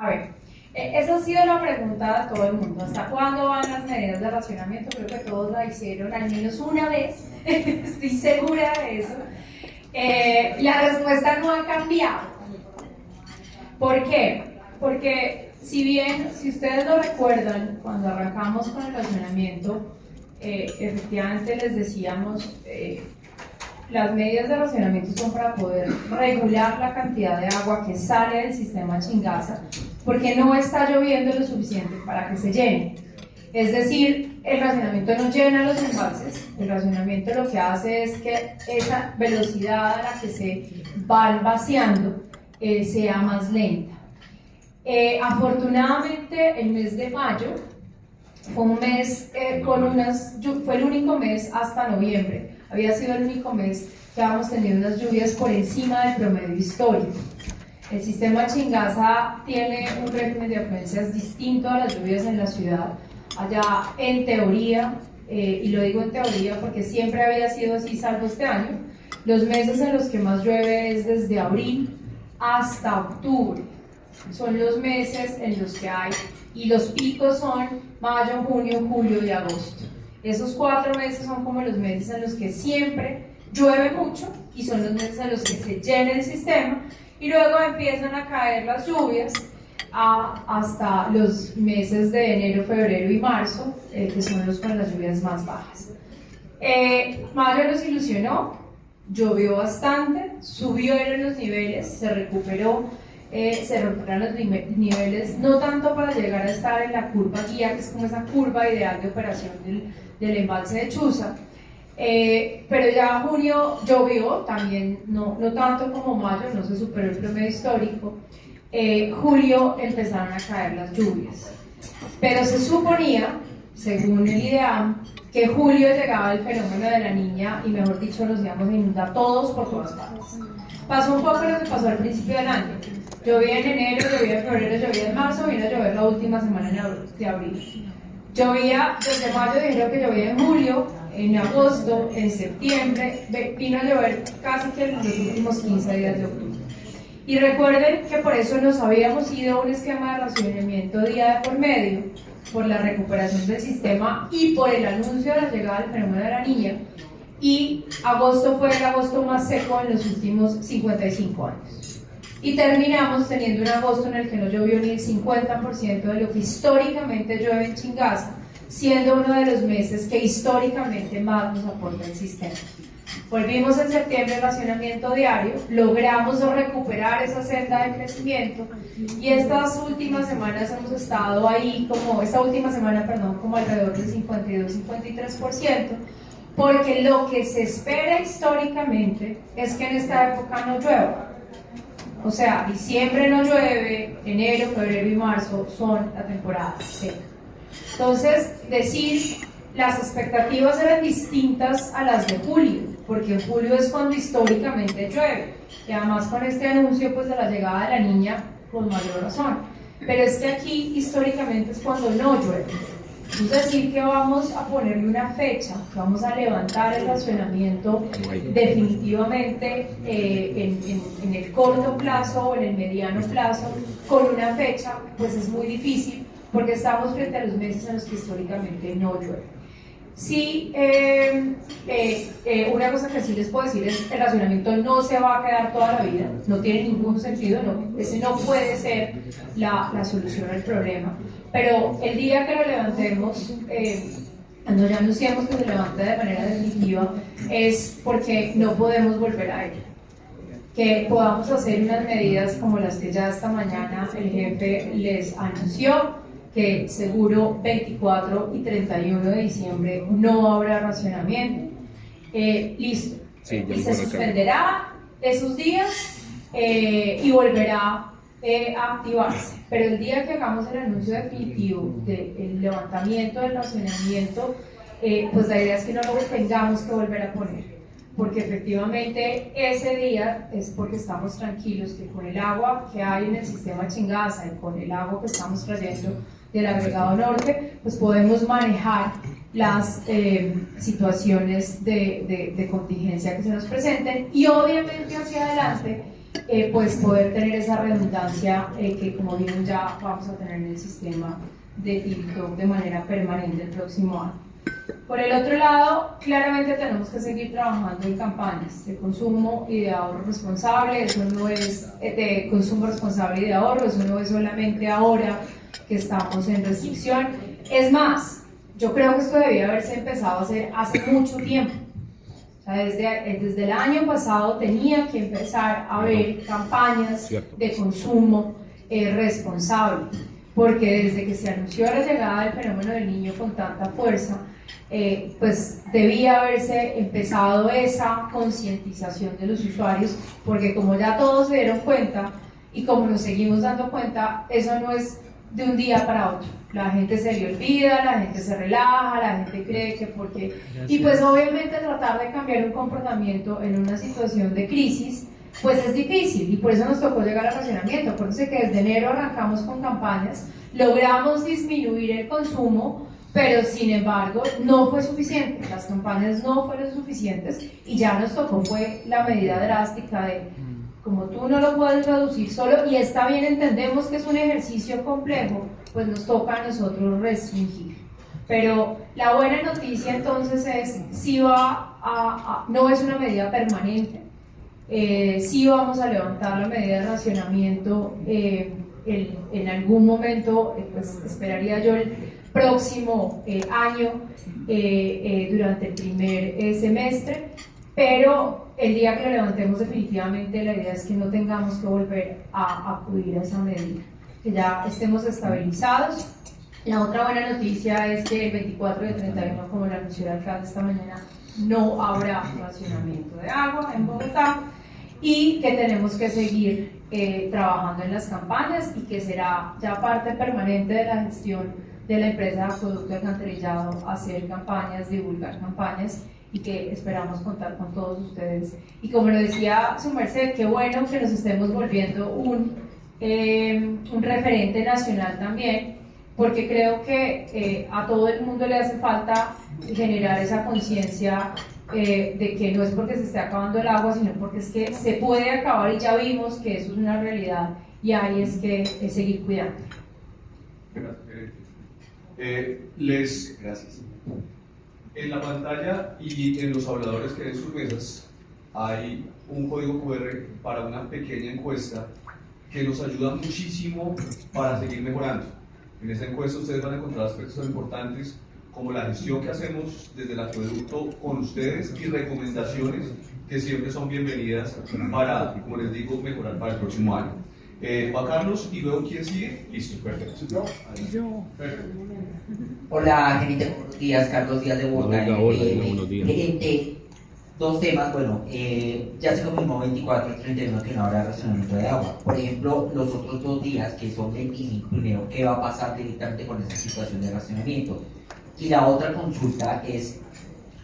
A ver, esa ha sido la pregunta de todo el mundo. ¿Hasta cuándo van las medidas de racionamiento? Creo que todos la hicieron al menos una vez, estoy segura de eso. La respuesta no ha cambiado. ¿Por qué? Porque si ustedes lo recuerdan, cuando arrancamos con el racionamiento, efectivamente les decíamos, las medidas de racionamiento son para poder regular la cantidad de agua que sale del sistema Chingaza, porque no está lloviendo lo suficiente para que se llene. Es decir, el racionamiento no llena los embalses, el racionamiento lo que hace es que esa velocidad a la que se van vaciando sea más lenta. Afortunadamente, el mes de mayo fue un mes fue el único mes hasta noviembre. Había sido el único mes que habíamos tenido unas lluvias por encima del promedio histórico. El sistema Chingaza tiene un régimen de afluencias distinto a las lluvias en la ciudad. Allá, en teoría, y lo digo en teoría porque siempre había sido así, salvo este año, los meses en los que más llueve es desde abril hasta octubre. Son los meses en los que hay, y los picos son mayo, junio, julio y agosto. Esos 4 meses son como los meses en los que siempre llueve mucho y son los meses en los que se llena el sistema, y luego empiezan a caer las lluvias hasta los meses de enero, febrero y marzo, que son los con las lluvias más bajas. Mayo nos ilusionó, llovió bastante, subieron los niveles, se recuperaron los niveles, no tanto para llegar a estar en la curva guía, que es como esa curva ideal de operación del embalse de Chuza, pero ya junio llovió, también no tanto como mayo, no se superó el promedio histórico. Julio empezaron a caer las lluvias, pero se suponía, según el IDEAM, que julio llegaba el fenómeno de la niña y, mejor dicho, nos íbamos a inundar todos por todas partes. Pasó un poco lo que pasó al principio del año. Llovía en enero, llovía en febrero, llovía en marzo, vino a llover la última semana de abril. Llovía desde mayo, dijeron que llovía en julio, en agosto, en septiembre, vino a llover casi que en los últimos 15 días de octubre. Y recuerden que por eso nos habíamos ido a un esquema de racionamiento día de por medio, por la recuperación del sistema y por el anuncio de la llegada del fenómeno de la niña, y agosto fue el agosto más seco en los últimos 55 años. Y terminamos teniendo un agosto en el que no llovió ni el 50% de lo que históricamente llueve en Chingaza, siendo uno de los meses que históricamente más nos aporta el sistema. Volvimos en septiembre al racionamiento diario, logramos recuperar esa senda de crecimiento, y estas últimas semanas hemos estado ahí, como alrededor del 52-53%, porque lo que se espera históricamente es que en esta época no llueva. O sea, diciembre no llueve, enero, febrero y marzo son la temporada seca. Entonces, las expectativas eran distintas a las de julio, porque en julio es cuando históricamente llueve, y además con este anuncio pues de la llegada de la niña, con mayor razón. Pero es que aquí históricamente es cuando no llueve. Es decir, que vamos a ponerle una fecha, vamos a levantar el racionamiento definitivamente en el corto plazo o en el mediano plazo con una fecha, pues es muy difícil, porque estamos frente a los meses en los que históricamente no llueve. Sí, una cosa que sí les puedo decir es que el racionamiento no se va a quedar toda la vida, no tiene ningún sentido, ese no puede ser la solución al problema, pero el día que lo levantemos, cuando ya anunciamos que se levanta de manera definitiva, es porque no podemos volver a ello. Que podamos hacer unas medidas como las que ya esta mañana el jefe les anunció, que seguro 24 y 31 de diciembre no habrá racionamiento. Listo. Sí, y se suspenderá esos días y volverá a activarse. Pero el día que hagamos el anuncio definitivo del levantamiento del racionamiento, pues la idea es que no lo tengamos que volver a poner, porque efectivamente ese día es porque estamos tranquilos que con el agua que hay en el sistema Chingaza y con el agua que estamos trayendo del agregado norte, pues podemos manejar las situaciones de contingencia que se nos presenten, y obviamente hacia adelante pues poder tener esa redundancia que como vieron ya vamos a tener en el sistema de TikTok de manera permanente el próximo año. Por el otro lado, claramente tenemos que seguir trabajando en campañas de consumo y de ahorro responsable. Eso no es de consumo responsable y de ahorro, eso no es solamente ahora que estamos en restricción. Es más, yo creo que esto debía haberse empezado a hacer hace mucho tiempo. O sea, desde el año pasado tenía que empezar a haber campañas de consumo responsable, porque desde que se anunció la llegada del fenómeno del niño con tanta fuerza, pues debía haberse empezado esa concientización de los usuarios, porque como ya todos se dieron cuenta y como nos seguimos dando cuenta, eso no es de un día para otro. La gente se le olvida, la gente se relaja, la gente cree que porque... Y pues obviamente tratar de cambiar un comportamiento en una situación de crisis, pues es difícil, y por eso nos tocó llegar al racionamiento. Acuérdense que desde enero arrancamos con campañas, logramos disminuir el consumo, pero sin embargo no fue suficiente, las campañas no fueron suficientes y ya nos tocó fue la medida drástica de como tú no lo puedes reducir solo, y está bien, entendemos que es un ejercicio complejo, pues nos toca a nosotros restringir. Pero la buena noticia entonces es, si no es una medida permanente, sí vamos a levantar la medida de racionamiento en algún momento, pues esperaría yo el próximo año, durante el primer semestre, pero el día que lo levantemos definitivamente la idea es que no tengamos que volver a acudir a esa medida, que ya estemos estabilizados. La otra buena noticia es que el 24 de 31, como lo anunció el alcalde esta mañana, no habrá racionamiento de agua en Bogotá, y que tenemos que seguir trabajando en las campañas, y que será ya parte permanente de la gestión de la empresa de Acueducto Alcantarillado hacer campañas, divulgar campañas, y que esperamos contar con todos ustedes. Y como lo decía su merced, qué bueno que nos estemos volviendo un referente nacional también, porque creo que a todo el mundo le hace falta generar esa conciencia de que no es porque se esté acabando el agua, sino porque es que se puede acabar, y ya vimos que eso es una realidad, y ahí es que seguir cuidando. Gracias. En la pantalla y en los habladores que hay en sus mesas hay un código QR para una pequeña encuesta que nos ayuda muchísimo para seguir mejorando. En esta encuesta ustedes van a encontrar aspectos importantes como la gestión que hacemos desde el acueducto con ustedes y recomendaciones que siempre son bienvenidas para, como les digo, mejorar para el próximo año. Va Carlos y luego ¿quién sigue? Listo, perfecto. Yo. Perfecto. Hola, gerente, buenos días, Carlos Díaz de Bogotá. Gerente, dos temas. Bueno, ya se confirmó 24 y 31 que no habrá racionamiento de agua. Por ejemplo, los otros 2 días, que son 25 primero, ¿qué va a pasar directamente con esa situación de racionamiento? Y la otra consulta es,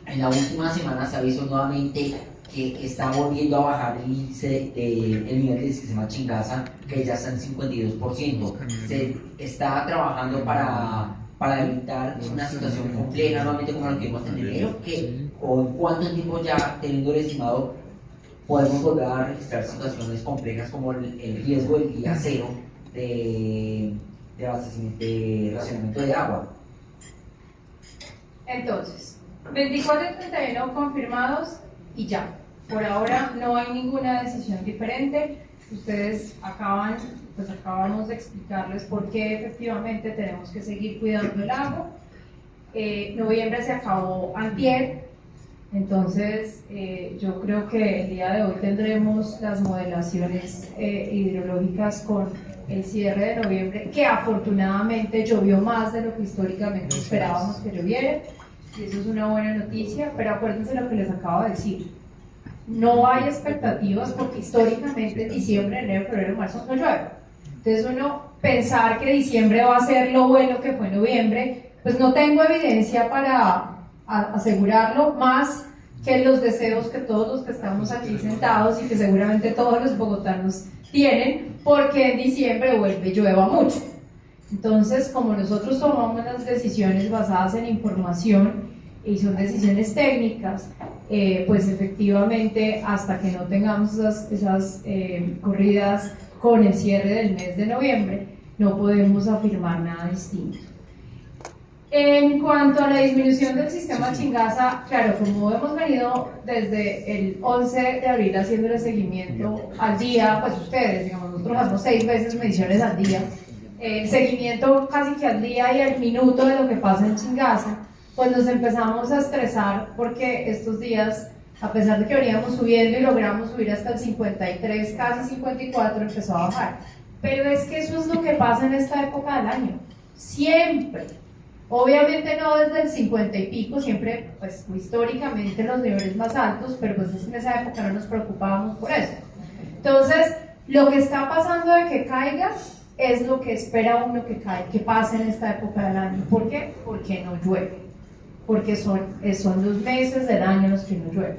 en la última semana se ha visto nuevamente que está volviendo a bajar el índice el nivel de sistema Chingaza, que ya está en 52%. Se está trabajando para evitar una situación compleja nuevamente como la que vimos en enero, o en cuánto tiempo ya, teniendo el estimado, podemos volver a registrar situaciones complejas como el riesgo del día cero de racionamiento de agua. Entonces, 24 y 31 confirmados y ya. Por ahora no hay ninguna decisión diferente. Ustedes acabamos de explicarles por qué efectivamente tenemos que seguir cuidando el agua. Noviembre se acabó antier, entonces yo creo que el día de hoy tendremos las modelaciones hidrológicas con el cierre de noviembre, que afortunadamente llovió más de lo que históricamente esperábamos que lloviera, y eso es una buena noticia. Pero acuérdense lo que les acabo de decir, no hay expectativas porque históricamente en diciembre, enero, febrero, marzo no llueve. Entonces uno pensar que diciembre va a ser lo bueno que fue noviembre, pues no tengo evidencia para asegurarlo, más que los deseos que todos los que estamos aquí sentados y que seguramente todos los bogotanos tienen, porque en diciembre vuelve y llueva mucho. Entonces, como nosotros tomamos las decisiones basadas en información y son decisiones técnicas, pues efectivamente hasta que no tengamos esas corridas con el cierre del mes de noviembre, no podemos afirmar nada distinto. En cuanto a la disminución del sistema Chingaza, claro, como hemos venido desde el 11 de abril haciéndole seguimiento al día, pues ustedes, digamos, nosotros hacemos 6 veces mediciones al día, seguimiento casi que al día y al minuto de lo que pasa en Chingaza, pues nos empezamos a estresar porque estos días, a pesar de que veníamos subiendo y logramos subir hasta el 53, casi 54, empezó a bajar. Pero es que eso es lo que pasa en esta época del año, siempre. Obviamente no desde el 50 y pico, siempre pues históricamente los niveles más altos, pero pues en esa época no nos preocupábamos por eso. Entonces, lo que está pasando de que caiga es lo que espera uno que pase en esta época del año. ¿Por qué? Porque no llueve, porque son los meses del año los que no llueven.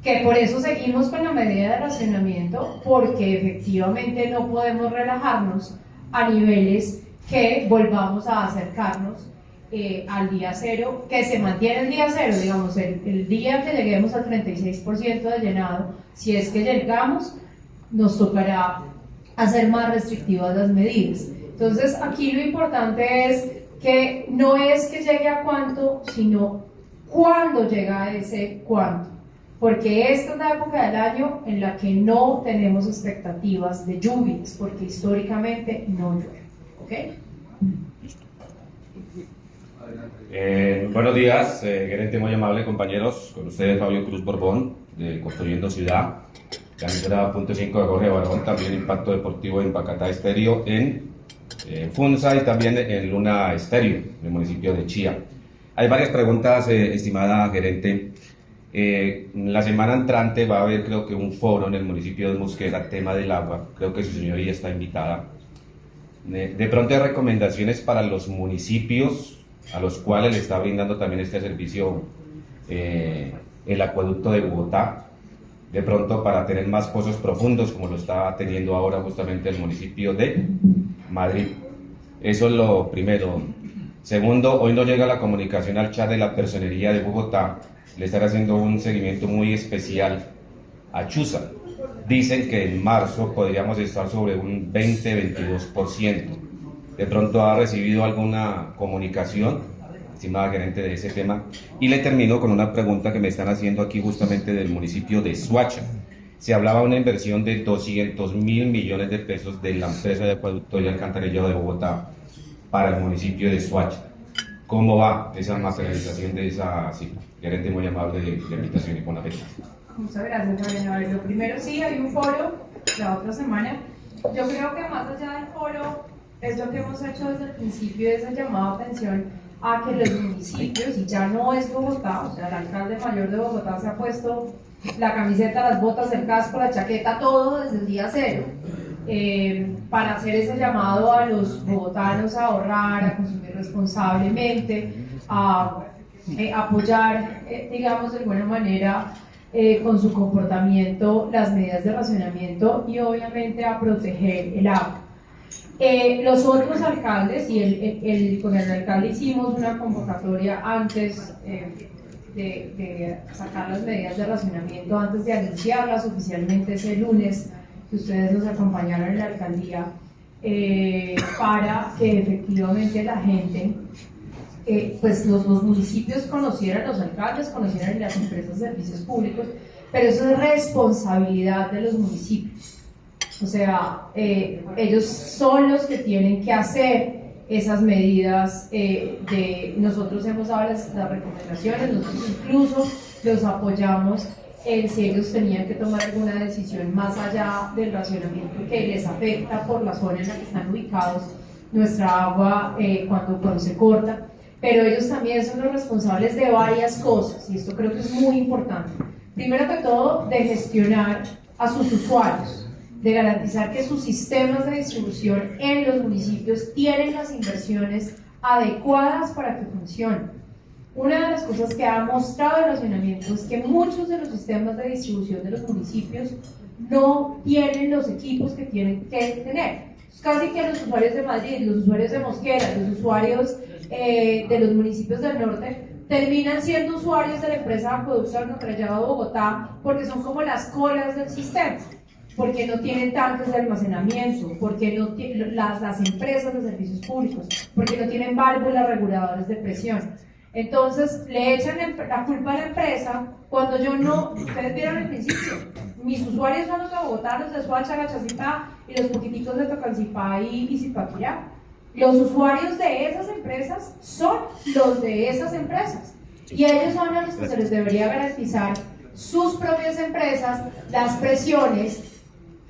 Que por eso seguimos con la medida de racionamiento, porque efectivamente no podemos relajarnos a niveles que volvamos a acercarnos al día cero, que se mantiene el día cero, digamos, el día que lleguemos al 36% de llenado, si es que llegamos, nos tocará hacer más restrictivas las medidas. Entonces, aquí lo importante es que no es que llegue a cuánto, sino cuándo llega a ese cuánto, porque esta es la época del año en la que no tenemos expectativas de lluvias, porque históricamente no llueve, ¿ok? Buenos días, gerente muy amable, compañeros. Con ustedes Fabio Cruz Borbón, de Construyendo Ciudad, la emisora .5 de Jorge Barón, también Impacto Deportivo en Pacatá Estéreo, en Funza y también en Luna Estéreo, en el municipio de Chía. Hay varias preguntas, estimada gerente. La semana entrante va a haber, creo que, un foro en el municipio de Mosquera, tema del agua. Creo que su señoría está invitada. De pronto hay recomendaciones para los municipios a los cuales le está brindando también este servicio el acueducto de Bogotá, de pronto para tener más pozos profundos como lo está teniendo ahora justamente el municipio de Madrid. Eso es lo primero. Segundo, hoy no llega la comunicación al chat de la Personería de Bogotá, le estará haciendo un seguimiento muy especial a Chuza. Dicen que en marzo podríamos estar sobre un 20-22%. De pronto ha recibido alguna comunicación, estimada gerente, de ese tema. Y le termino con una pregunta que me están haciendo aquí justamente del municipio de Soacha. Se hablaba de una inversión de 200.000 millones de pesos de la empresa de acueducto y alcantarillado de Bogotá para el municipio de Soacha. ¿Cómo va esa materialización de esa cifra? Gerente muy amable de la invitación y con la fecha. Muchas gracias, Fabián. A ver, lo primero, sí, hay un foro la otra semana. Yo creo que más allá del foro, es lo que hemos hecho desde el principio, es el llamado a atención a que los municipios, y ya no es Bogotá, o sea, el alcalde mayor de Bogotá se ha puesto la camiseta, las botas, el casco, la chaqueta, todo desde el día cero, para hacer ese llamado a los bogotanos a ahorrar, a consumir responsablemente, a apoyar, digamos, de alguna manera, con su comportamiento las medidas de racionamiento y obviamente a proteger el agua. Los otros alcaldes, y con el alcalde hicimos una convocatoria antes de sacar las medidas de racionamiento, antes de anunciarlas oficialmente ese lunes, que ustedes nos acompañaron en la alcaldía, para que efectivamente la gente, pues los municipios conocieran, los alcaldes conocieran las empresas de servicios públicos, pero eso es responsabilidad de los municipios. O sea, ellos son los que tienen que hacer esas medidas. Nosotros hemos dado las recomendaciones, nosotros incluso los apoyamos en si ellos tenían que tomar alguna decisión más allá del racionamiento que les afecta por la zona en la que están ubicados nuestra agua cuando se corta. Pero ellos también son los responsables de varias cosas, y esto creo que es muy importante. Primero que todo, de gestionar a sus usuarios, de garantizar que sus sistemas de distribución en los municipios tienen las inversiones adecuadas para que funcionen. Una de las cosas que ha mostrado el racionamiento es que muchos de los sistemas de distribución de los municipios no tienen los equipos que tienen que tener. Casi que los usuarios de Madrid, los usuarios de Mosquera, los usuarios de los municipios del norte, terminan siendo usuarios de la empresa de acueducto alcantarillado de Bogotá porque son como las colas del sistema, porque no tienen tanques de almacenamiento, porque no las empresas de servicios públicos, porque no tienen válvulas reguladoras de presión. Entonces le echan la culpa a la empresa cuando yo no, ustedes vieron al principio, mis usuarios son los de Bogotá, los de Soacha, Gachacipá y los poquiticos de Tocancipá y Zipaquirá. Los usuarios de esas empresas son los de esas empresas y ellos son a los que se les debería garantizar sus propias empresas, las presiones,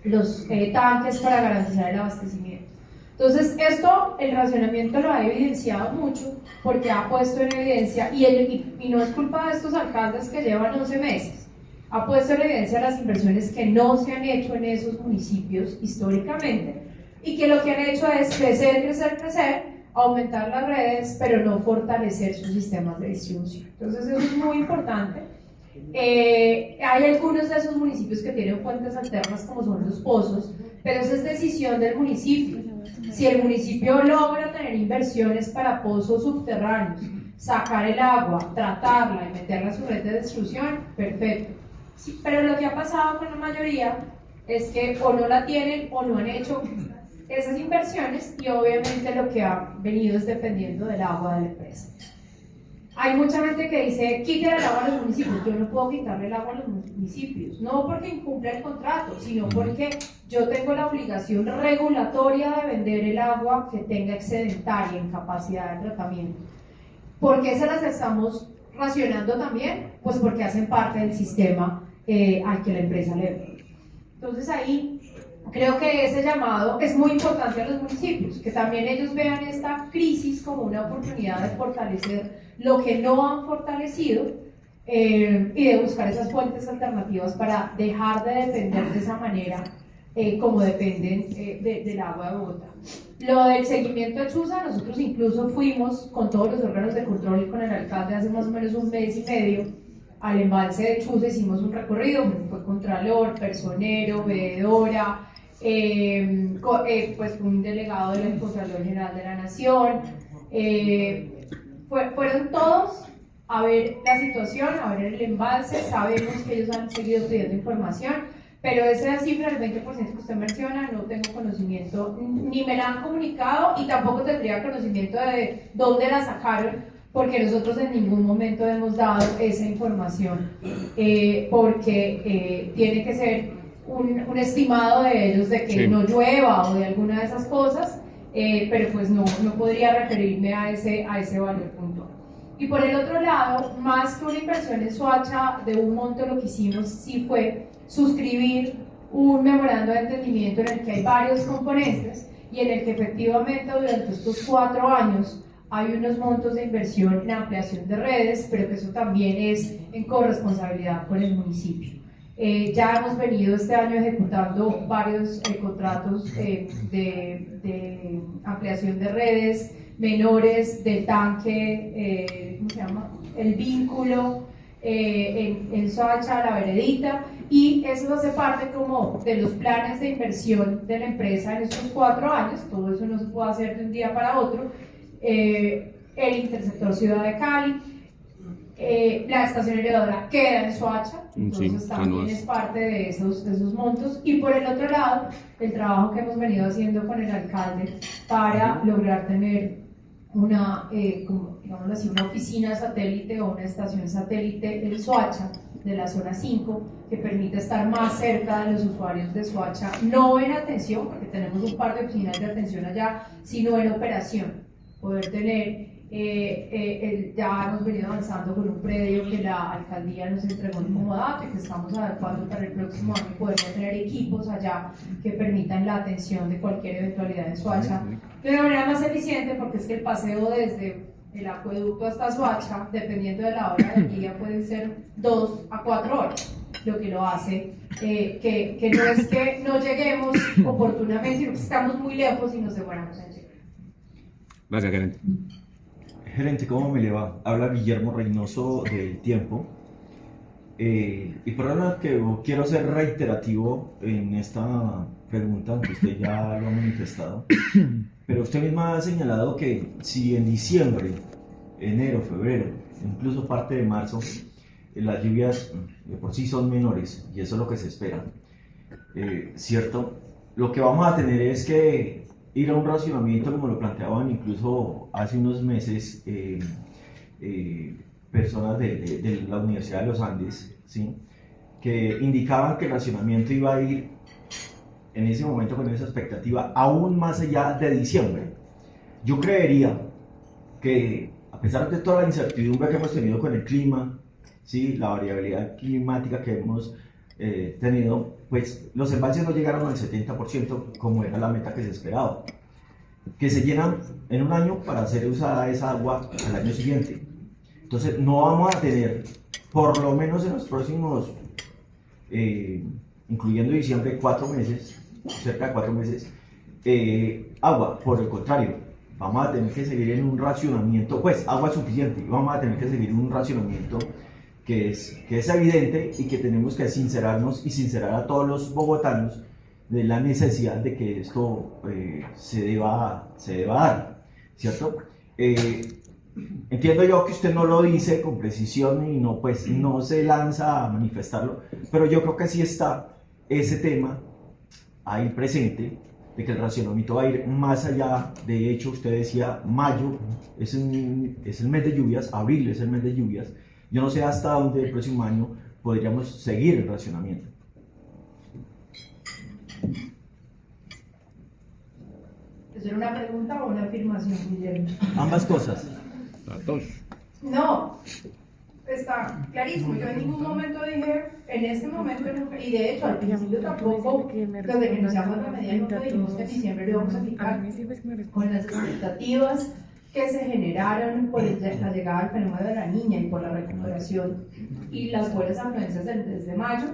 los tanques para garantizar el abastecimiento. Entonces esto, el racionamiento lo ha evidenciado mucho porque ha puesto en evidencia, y no es culpa de estos alcaldes que llevan 11 meses, ha puesto en evidencia las inversiones que no se han hecho en esos municipios históricamente y que lo que han hecho es crecer, crecer, crecer, aumentar las redes, pero no fortalecer sus sistemas de distribución. Entonces eso es muy importante. Hay algunos de esos municipios que tienen fuentes alternas como son los pozos, pero eso es decisión del municipio. Si el municipio logra tener inversiones para pozos subterráneos, sacar el agua, tratarla y meterla a su red de distribución, perfecto. Sí, pero lo que ha pasado con la mayoría es que o no la tienen o no han hecho esas inversiones y obviamente lo que ha venido es dependiendo del agua de la empresa. Hay mucha gente que dice, quiten el agua a los municipios. Yo no puedo quitarle el agua a los municipios, no porque incumple el contrato, sino porque yo tengo la obligación regulatoria de vender el agua que tenga excedentaria en capacidad de tratamiento. ¿Por qué se las estamos racionando también? Pues porque hacen parte del sistema al que la empresa le vende. Entonces ahí creo que ese llamado es muy importante a los municipios, que también ellos vean esta crisis como una oportunidad de fortalecer lo que no han fortalecido y de buscar esas fuentes alternativas para dejar de depender de esa manera como dependen del agua de Bogotá. Lo del seguimiento de Chuza, nosotros incluso fuimos con todos los órganos de control y con el alcalde hace más o menos un mes y medio al embalse de Chuza, hicimos un recorrido, fue contralor, personero, veedora, pues un delegado del Contralor General de la Nación, fueron todos a ver la situación, a ver el embalse. Sabemos que ellos han seguido pidiendo información, pero esa cifra del 20% que usted menciona no tengo conocimiento, ni me la han comunicado y tampoco tendría conocimiento de dónde la sacaron, porque nosotros en ningún momento hemos dado esa información, porque tiene que ser un estimado de ellos de que no llueva o de alguna de esas cosas, pero pues no podría referirme a ese valor puntual. Y por el otro lado, más que una inversión en Soacha de un monto, lo que hicimos sí fue suscribir un memorando de entendimiento en el que hay varios componentes y en el que efectivamente durante estos 4 años hay unos montos de inversión en ampliación de redes, pero que eso también es en corresponsabilidad con el municipio. Ya hemos venido este año ejecutando varios contratos de ampliación de redes, menores, del tanque, ¿cómo se llama? El vínculo, en Soacha, la veredita, y eso hace parte como de los planes de inversión de la empresa en estos 4 años. Todo eso no se puede hacer de un día para otro. El Intersector Ciudad de Cali, la estación elevadora queda en Soacha, entonces también es parte de esos montos. Y por el otro lado, el trabajo que hemos venido haciendo con el alcalde para lograr tener una, digamos así, una oficina satélite o una estación satélite en Soacha, de la zona 5, que permite estar más cerca de los usuarios de Soacha, no en atención, porque tenemos un par de oficinas de atención allá, sino en operación. Poder tener, ya hemos venido avanzando con un predio que la alcaldía nos entregó en comodato, que estamos adecuando para el próximo año, poder tener equipos allá que permitan la atención de cualquier eventualidad en Soacha de una manera más eficiente, porque es que el paseo desde el acueducto hasta Soacha, dependiendo de la hora del día, pueden ser 2 a 4 horas, lo que lo hace que no es que no lleguemos oportunamente, sino que estamos muy lejos y nos demoramos en llegar. Gracias, gerente. Gerente, ¿cómo me le va? Habla Guillermo Reynoso del Tiempo. Y por ahora que quiero ser reiterativo en esta pregunta, aunque usted ya lo ha manifestado, pero usted misma ha señalado que si en diciembre enero, febrero, incluso parte de marzo, las lluvias de por sí son menores y eso es lo que se espera, ¿cierto? Lo que vamos a tener es que ir a un racionamiento como lo planteaban incluso hace unos meses personas de la Universidad de los Andes, ¿sí? Que indicaban que el racionamiento iba a ir en ese momento con esa expectativa aún más allá de diciembre. Yo creería que a pesar de toda la incertidumbre que hemos tenido con el clima, ¿sí? La variabilidad climática que hemos tenido, pues los embalses no llegaron al 70% como era la meta que se esperaba, que se llenan en un año para ser usada esa agua al año siguiente. Entonces no vamos a tener, por lo menos en los próximos, incluyendo diciembre, 4 meses, cerca de 4 meses, agua. Por el contrario, vamos a tener que seguir en un racionamiento, pues agua suficiente, vamos a tener que seguir en un racionamiento que es evidente y que tenemos que sincerarnos y sincerar a todos los bogotanos de la necesidad de que esto se deba dar, ¿cierto? Entiendo yo que usted no lo dice con precisión y no, pues, no se lanza a manifestarlo, pero yo creo que sí está ese tema ahí presente, de que el racionamiento va a ir más allá. De hecho, usted decía, mayo es el mes de lluvias, abril es el mes de lluvias. Yo no sé hasta dónde el próximo año podríamos seguir el racionamiento. ¿Es una pregunta o una afirmación, Guillermo? Ambas cosas. No, está clarísimo. Yo en ningún momento dije, en este momento, y de hecho al principio tampoco, desde que iniciamos la medida, nunca dijimos que en diciembre lo íbamos a aplicar, con las expectativas que se generaron por la llegada del fenómeno de la niña y por la recuperación y las buenas afluencias desde mayo,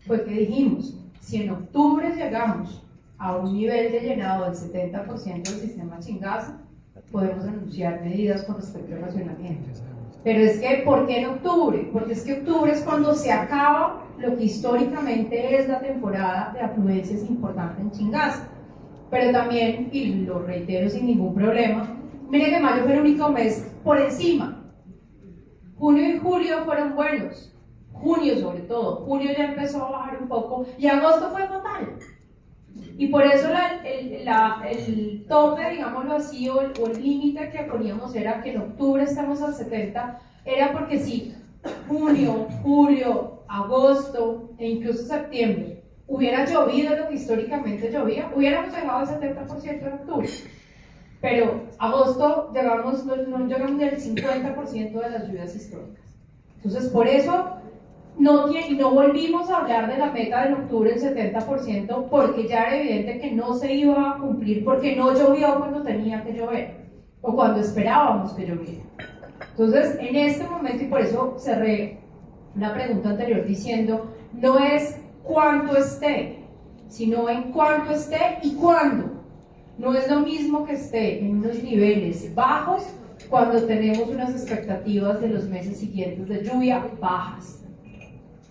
fue que dijimos, si en octubre llegamos a un nivel de llenado del 70% del sistema Chingaza, podemos anunciar medidas con respecto al racionamiento. Pero es que, ¿por qué en octubre? Porque es que octubre es cuando se acaba lo que históricamente es la temporada de afluencias importante en Chingaza. Pero también, y lo reitero sin ningún problema, mire que mayo fue el único mes por encima. Junio y julio fueron buenos, junio sobre todo, julio ya empezó a bajar un poco y agosto fue fatal. Y por eso el tope, digámoslo así, o el límite que poníamos era que en octubre estamos al 70, era porque si junio, julio, agosto e incluso septiembre hubiera llovido lo que históricamente llovía, hubiéramos llegado al 70% en octubre. Pero agosto no llegamos ni al 50% de las lluvias históricas. Entonces, por eso no volvimos a hablar de la meta de octubre del 70%, porque ya era evidente que no se iba a cumplir, porque no llovió cuando tenía que llover, o cuando esperábamos que lloviera. Entonces, en este momento, y por eso cerré la pregunta anterior diciendo, no es cuánto esté, sino en cuánto esté y cuándo. No es lo mismo que esté en unos niveles bajos cuando tenemos unas expectativas de los meses siguientes de lluvia bajas.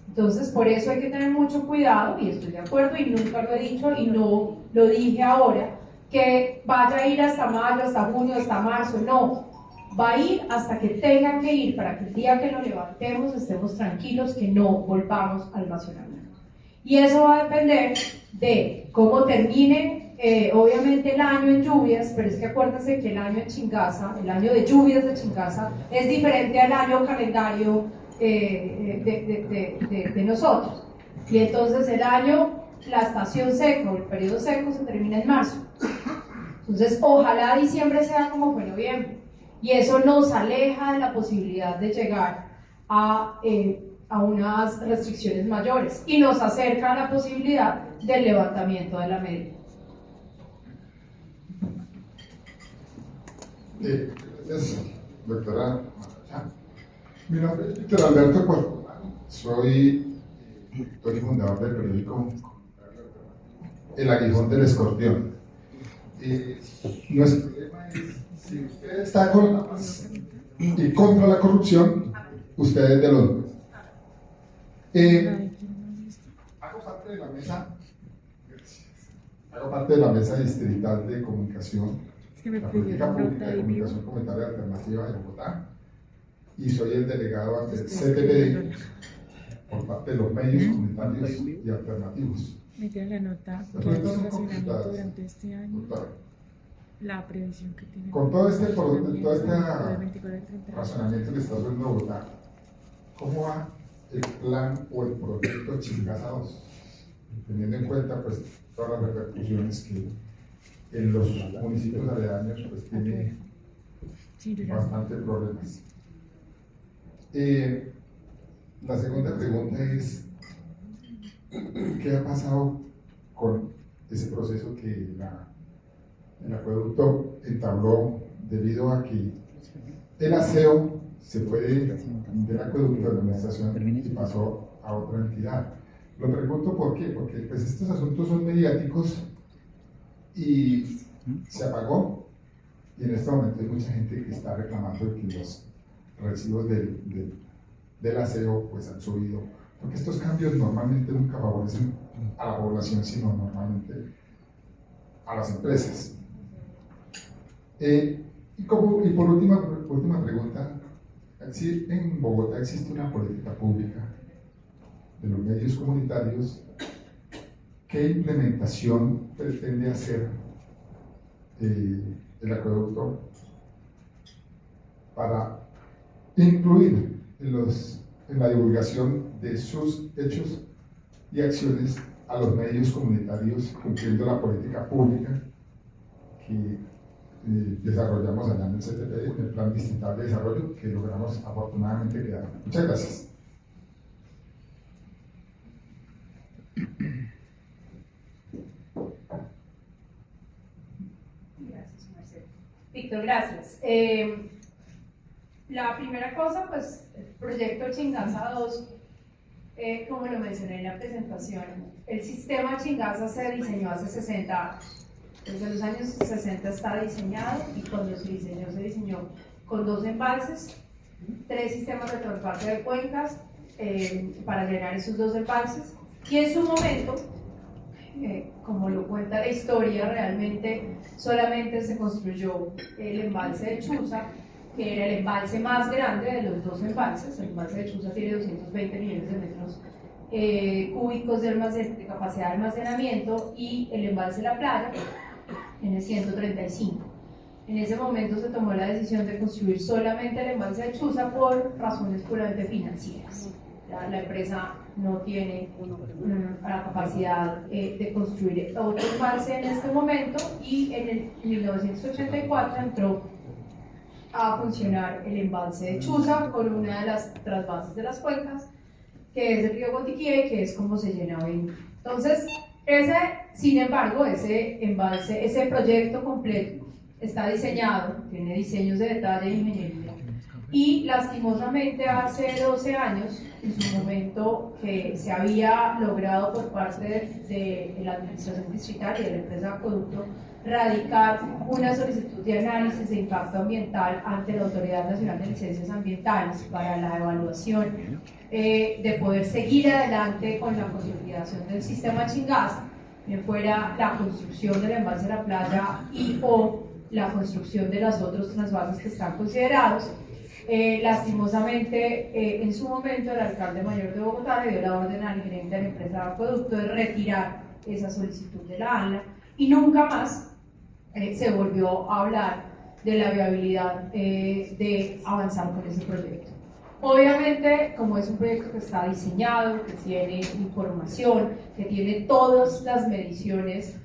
Entonces, por eso hay que tener mucho cuidado, y estoy de acuerdo, y nunca lo he dicho, y no lo dije ahora, que vaya a ir hasta mayo, hasta junio, hasta marzo. No, va a ir hasta que tenga que ir, para que el día que lo levantemos estemos tranquilos, que no volvamos al racionamiento. Y eso va a depender de cómo termine, obviamente, el año en lluvias, pero es que acuérdense que el año en Chingaza, el año de lluvias de Chingaza, es diferente al año calendario de nosotros. Y entonces el año, la estación seca o el periodo seco se termina en marzo. Entonces, ojalá diciembre sea como fue noviembre. Y eso nos aleja de la posibilidad de llegar a unas restricciones mayores y nos acerca a la posibilidad del levantamiento de la medida. Gracias, doctora. Mi nombre es Víctor Alberto Cuervo, soy editor y fundador del periódico El Aguijón del Escorpión. Nuestro tema es, si usted está con la paz y contra la corrupción, usted es de los nuestros. Hago parte de la mesa, hago parte de la mesa distrital de comunicación, la política pública de comunicación comunitaria alternativa de Bogotá. y soy el delegado ante el CTPD por parte de los medios comunitarios y alternativos. Mira la nota Las que hay cuentas de son racionamiento complicadas, durante este año, doctora. la previsión que tiene. Con todo este razonamiento razonamiento que está haciendo Bogotá, ¿cómo va el plan o el proyecto Chingaza 2? Teniendo en cuenta pues todas las repercusiones que en los municipios aledaños pues tiene bastante problemas. La segunda pregunta es, ¿qué ha pasado con ese proceso que el acueducto entabló debido a que el aseo se fue del acueducto de la administración y pasó a otra entidad? Lo pregunto por qué, porque pues estos asuntos son mediáticos y se apagó, y en este momento hay mucha gente que está reclamando que los recibos del aseo pues han subido, porque estos cambios normalmente nunca favorecen a la población, sino normalmente a las empresas. Y por última pregunta, si en Bogotá existe una política pública de los medios comunitarios, ¿qué implementación pretende hacer el acueducto para incluir en la divulgación de sus hechos y acciones a los medios comunitarios, cumpliendo la política pública que desarrollamos allá en el CTP, en el Plan Distrital de Desarrollo, que logramos afortunadamente crear? Muchas gracias. Gracias, Marcelo. Víctor, gracias. La primera cosa, pues, el proyecto Chingaza 2, como lo mencioné en la presentación, el sistema Chingaza se diseñó hace 60 años. Desde los años 60 está diseñado, y cuando se diseñó con 2 embalses, 3 sistemas de trasvase de cuencas para llenar esos 2 embalses, y en su momento, como lo cuenta la historia, realmente solamente se construyó el embalse de Chuza, que era el embalse más grande de los 2 embalses. El embalse de Chuza tiene 220 millones de metros cúbicos de capacidad de almacenamiento, y el embalse La Playa tiene 135. En ese momento se tomó la decisión de construir solamente el embalse de Chuza por razones puramente financieras. La empresa no tiene la capacidad de construir otro embalse en este momento, y en el 1984 entró a funcionar el embalse de Chuza con una de las trasvases de las cuencas, que es el río Guatiquía, que es como se llena hoy. Entonces, sin embargo, ese embalse, ese proyecto completo está diseñado, tiene diseños de detalle de ingeniería, y lastimosamente hace 12 años, en su momento, que se había logrado por parte de la administración distrital y de la empresa Acueducto radicar una solicitud de análisis de impacto ambiental ante la Autoridad Nacional de Licencias Ambientales para la evaluación de poder seguir adelante con la consolidación del sistema Chingaza, bien fuera la construcción del embalse de La Playa y o la construcción de los otros trasvases que están considerados. Lastimosamente, en su momento, el alcalde mayor de Bogotá le dio la orden al gerente de la empresa de Acueducto de retirar esa solicitud de la ANLA, y nunca más se volvió a hablar de la viabilidad de avanzar con ese proyecto. Obviamente, como es un proyecto que está diseñado, que tiene información, que tiene todas las mediciones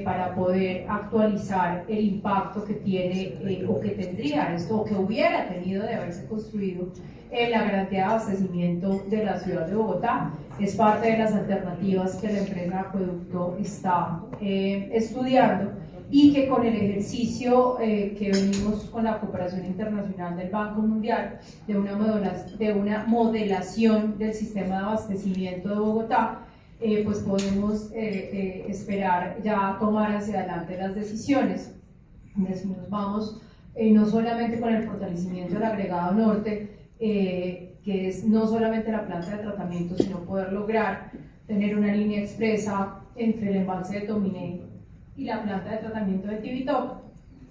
para poder actualizar el impacto que tiene o que tendría esto, o que hubiera tenido de haberse construido en la garantía de abastecimiento de la ciudad de Bogotá, es parte de las alternativas que la empresa Acueducto está estudiando, y que con el ejercicio que venimos con la cooperación internacional del Banco Mundial de una modelación del sistema de abastecimiento de Bogotá, pues podemos esperar ya tomar hacia adelante las decisiones. Nos vamos no solamente con el fortalecimiento del agregado norte, que es no solamente la planta de tratamiento, sino poder lograr tener una línea expresa entre el embalse de Tominé y la planta de tratamiento de Tibitoco,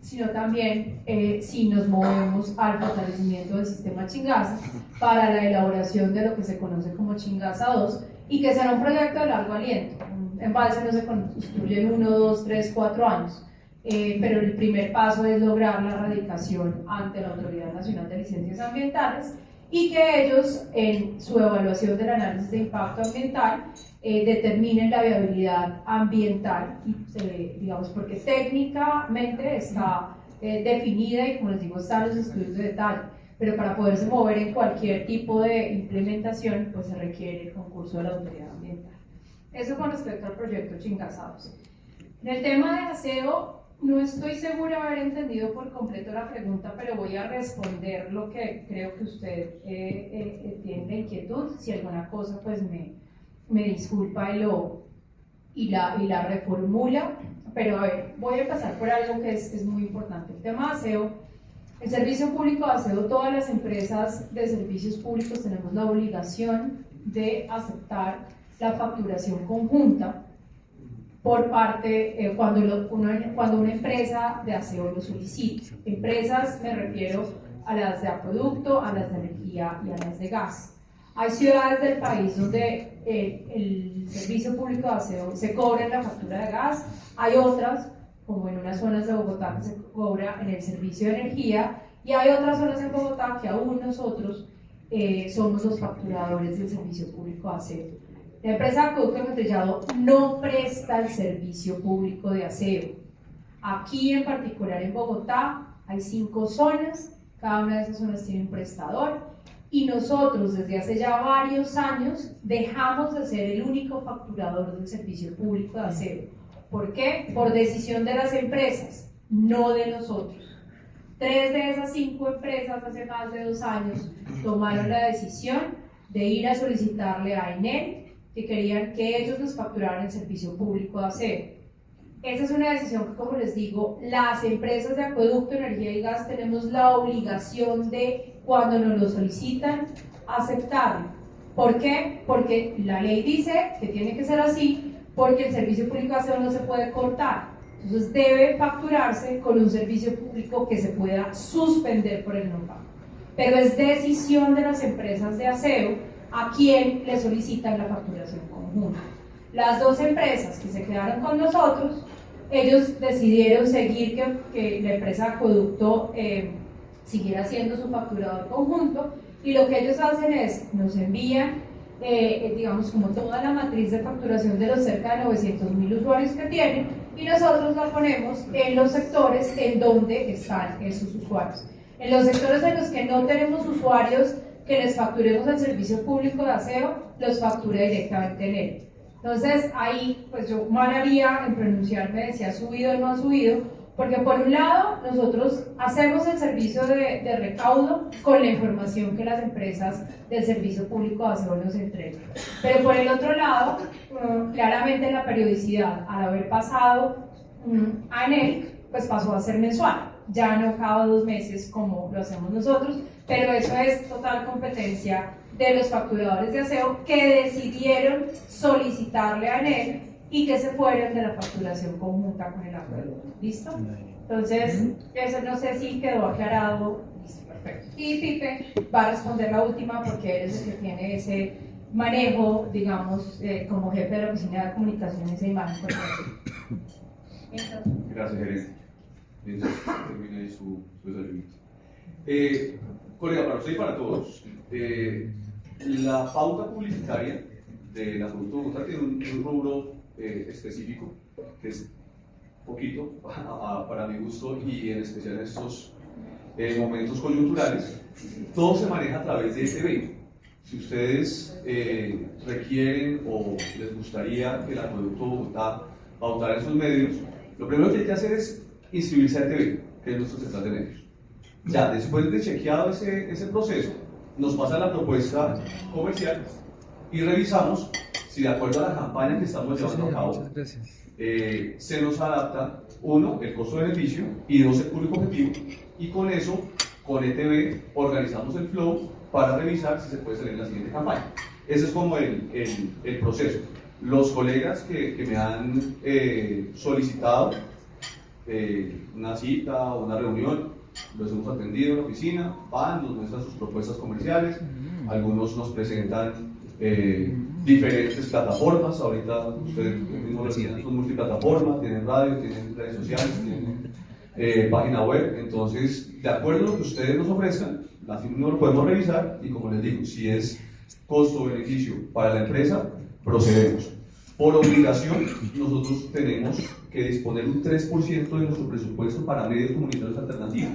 sino también si nos movemos al fortalecimiento del sistema Chingaza para la elaboración de lo que se conoce como Chingaza 2 y que será un proyecto de largo aliento. Un embalse no se construye en 1, 2, 3, 4 años, pero el primer paso es lograr la erradicación ante la Autoridad Nacional de Licencias Ambientales y que ellos en su evaluación del análisis de impacto ambiental determinen la viabilidad ambiental, digamos, porque técnicamente está definida y como les digo están los estudios de detalle, pero para poderse mover en cualquier tipo de implementación pues se requiere el concurso de la autoridad ambiental. Eso con respecto al proyecto Chingazados. En el tema de aseo no estoy segura de haber entendido por completo la pregunta, pero voy a responder lo que creo que usted tiene la inquietud. Si alguna cosa pues me disculpa y la reformula, pero a ver, voy a pasar por algo que es muy importante. El tema de aseo, el servicio público de aseo, todas las empresas de servicios públicos tenemos la obligación de aceptar la facturación conjunta por parte, cuando una empresa de aseo lo solicita. Empresas, me refiero a las de acueducto, a las de energía y a las de gas. Hay ciudades del país donde el servicio público de aseo se cobra en la factura de gas, hay otras, como en unas zonas de Bogotá, que se cobra en el servicio de energía, y hay otras zonas en Bogotá que aún nosotros somos los facturadores del servicio público de aseo. La empresa de acueducto embotellado no presta el servicio público de aseo. Aquí en particular en Bogotá hay 5 zonas, cada una de esas zonas tiene un prestador, y nosotros desde hace ya varios años dejamos de ser el único facturador del servicio público de aseo. ¿Por qué? Por decisión de las empresas, no de nosotros. 3 de esas 5 empresas hace más de 2 años tomaron la decisión de ir a solicitarle a ENEL que querían que ellos nos facturaran el servicio público de aseo. Esa es una decisión que, como les digo, las empresas de acueducto, energía y gas tenemos la obligación de, cuando nos lo solicitan, aceptarlo. ¿Por qué? Porque la ley dice que tiene que ser así, porque el servicio público de aseo no se puede cortar. Entonces debe facturarse con un servicio público que se pueda suspender por el no pago. Pero es decisión de las empresas de aseo a quien le solicitan la facturación conjunta. Las 2 empresas que se quedaron con nosotros, ellos decidieron seguir que la empresa acueducto siguiera siendo su facturador conjunto, y lo que ellos hacen es, nos envían, digamos, como toda la matriz de facturación de los cerca de 900.000 usuarios que tienen, y nosotros la ponemos en los sectores en donde están esos usuarios. En los sectores en los que no tenemos usuarios que les facturemos el servicio público de aseo, los factura directamente en él. Entonces ahí pues yo mal haría en pronunciarme de si ha subido o no ha subido, porque por un lado nosotros hacemos el servicio de recaudo con la información que las empresas del servicio público de aseo nos entregan, pero por el otro lado claramente la periodicidad, al haber pasado a ENEL, pues pasó a ser mensual, ya no cada 2 meses como lo hacemos nosotros, pero eso es total competencia de los facturadores de aseo que decidieron solicitarle a ENEL y que se fueron de la facturación conjunta con el acuerdo. ¿Listo? Entonces, eso no sé si quedó aclarado. Listo, perfecto. Y Pipe va a responder la última porque él es el que tiene ese manejo, digamos, como jefe de la oficina de comunicaciones e imagen corporativa. Gracias, gerente. Mientras termine ahí su desayuno. Colega, para usted y para todos, la pauta publicitaria de la Acueducto de Bogotá tiene un rubro específico, que es poquito para mi gusto y en especial en estos momentos coyunturales. Todo se maneja a través de ETV. Si ustedes requieren o les gustaría que el Acueducto de Bogotá pautara en sus medios, lo primero que hay que hacer es inscribirse a ETV, que es nuestro central de medios. Ya después de chequeado ese proceso, nos pasa la propuesta comercial y revisamos si de acuerdo a la campaña que estamos llevando a cabo se nos adapta, 1, el costo-beneficio y 2, el público objetivo, y con eso, con ETV, organizamos el flow para revisar si se puede salir en la siguiente campaña. Ese es como el proceso. Los colegas que me han solicitado una cita o una reunión, los hemos atendido en la oficina, van, nos muestran sus propuestas comerciales, algunos nos presentan diferentes plataformas. Ahorita ustedes mismos lo decían, son multiplataformas, tienen radio, tienen redes sociales, tienen página web. Entonces, de acuerdo a lo que ustedes nos ofrezcan, así no lo podemos revisar y, como les digo, si es costo-beneficio para la empresa, procedemos. Por obligación, nosotros tenemos que disponer un 3% de nuestro presupuesto para medios comunitarios alternativos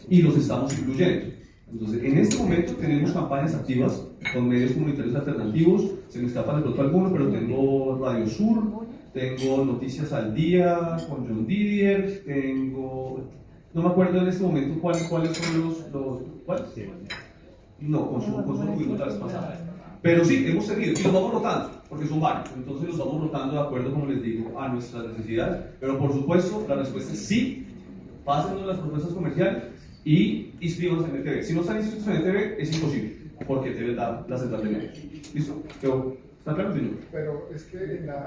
y los estamos incluyendo. Entonces, en este momento tenemos campañas activas con medios comunitarios alternativos. Se me escapan de pronto algunos, pero tengo Radio Sur, tengo Noticias al Día con John Didier, tengo... No me acuerdo en este momento cuáles son los ¿cuáles? No, con su tuvimos la vez pasada. Pero sí, hemos seguido y los vamos rotando, porque son varios. Entonces los vamos rotando de acuerdo, como les digo, a nuestras necesidades. Pero por supuesto, la respuesta es sí. Pásenos las propuestas comerciales y inscríbanse en ETV. Si no están inscritos en ETV, es imposible, porque ETV da la central de medios. ¿Listo? ¿Está claro, señor? Pero es que en la